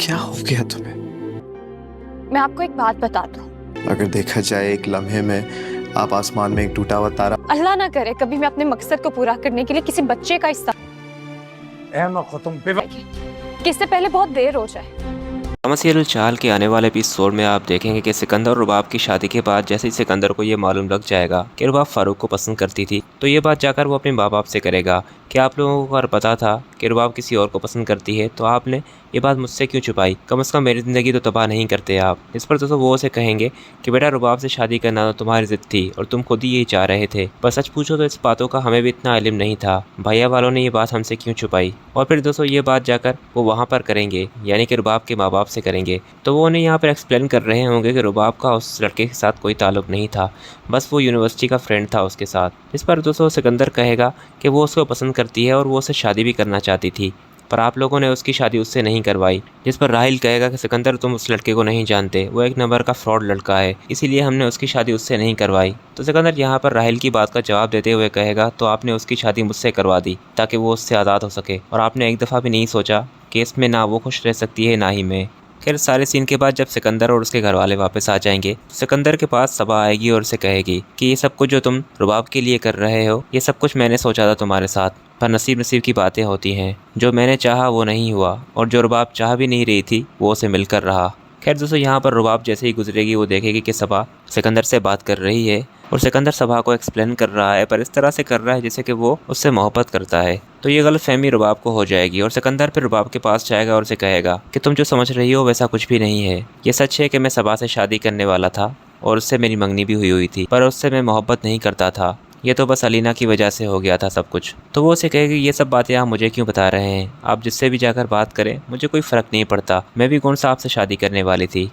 क्या हो गया तुम्हें? मैं आपको एक बात बता दूं, अगर देखा जाए एक लम्हे में आप आसमान में एक टूटा हुआ तारा। अल्लाह ना करे कभी मैं अपने मकसद को पूरा करने के लिए किसी बच्चे का हिस्सा कि इससे पहले बहुत देर हो जाए। ड्रामा सीरियल चाल के आने वाले एपिसोड में आप देखेंगे कि सिकंदर और रुबाब की शादी के बाद जैसे ही सिकंदर को ये मालूम लग जाएगा कि रुबाब फारूक को पसंद करती थी, तो ये बात जाकर वो अपने माँ बाप से करेगा कि आप लोगों को अगर पता था कि रुबाब किसी और को पसंद करती है तो आपने ये बात मुझसे क्यों छुपाई, कम से कम मेरी ज़िंदगी तो तबाह नहीं करते आप। इस पर दोस्तों वो उसे कहेंगे कि बेटा रुबाब से शादी करना तो तुम्हारी ज़िद थी और तुम खुद ही यही चाह रहे थे, पर सच पूछो तो इस बातों का हमें भी इतना इल्म नहीं था, भैया वालों ने ये बात हमसे क्यों छुपाई। और फिर दोस्तों ये बात जाकर वो वहाँ पर करेंगे, यानी कि रुबाब के माँ बाप से करेंगे, तो वो उन्हें यहाँ पर एक्सप्लेन कर रहे होंगे कि रुबाब का उस लड़के के साथ कोई ताल्लुक नहीं था, बस वो यूनिवर्सिटी का फ्रेंड था उसके साथ। इस पर दोस्तों सिकंदर कहेगा कि वो उसको पसंद करती है और वो उससे शादी भी करना चाहती थी, पर आप लोगों ने उसकी शादी उससे नहीं करवाई। जिस पर राहिल कहेगा कि सिकंदर तुम उस लड़के को नहीं जानते, वो एक नंबर का फ्रॉड लड़का है, इसीलिए हमने उसकी शादी उससे नहीं करवाई। तो सिकंदर यहाँ पर राहिल की बात का जवाब देते हुए कहेगा तो आपने उसकी शादी मुझसे करवा दी ताकि वो उससे आज़ाद हो सके, और आपने एक दफ़ा भी नहीं सोचा कि इसमें ना वो खुश रह सकती है ना ही मैं। खैर सारे सीन के बाद जब सिकंदर और उसके घर वाले वापस आ जाएंगे, सिकंदर के पास सबा आएगी और उसे कहेगी कि ये सब कुछ जो तुम रुबाब के लिए कर रहे हो, ये सब कुछ मैंने सोचा था तुम्हारे साथ, पर नसीब नसीब की बातें होती हैं, जो मैंने चाहा वो नहीं हुआ और जो रुबाब चाह भी नहीं रही थी वो उसे मिलकर रहा। खैर दोस्तों यहाँ पर रुबाब जैसे ही गुजरेगी वो देखेगी कि सबा सिकंदर से बात कर रही है और सिकंदर सबा को एक्सप्लेन कर रहा है, पर इस तरह से कर रहा है जैसे कि वो उससे मोहब्बत करता है। तो ये गलतफहमी रुबाब को हो जाएगी और सिकंदर फिर रुबाब के पास जाएगा और उसे कहेगा कि तुम जो समझ रही हो वैसा कुछ भी नहीं है, ये सच है कि मैं सबा से शादी करने वाला था और उससे मेरी मंगनी भी हुई थी, पर उससे मैं मोहब्बत नहीं करता था, ये तो बस अलीना की वजह से हो गया था सब कुछ। तो वो उसे कहेगी ये सब बातें आप मुझे क्यों बता रहे हैं, आप जिससे भी जाकर बात करें मुझे कोई फ़र्क नहीं पड़ता, मैं भी कौन सा आपसे शादी करने वाली थी।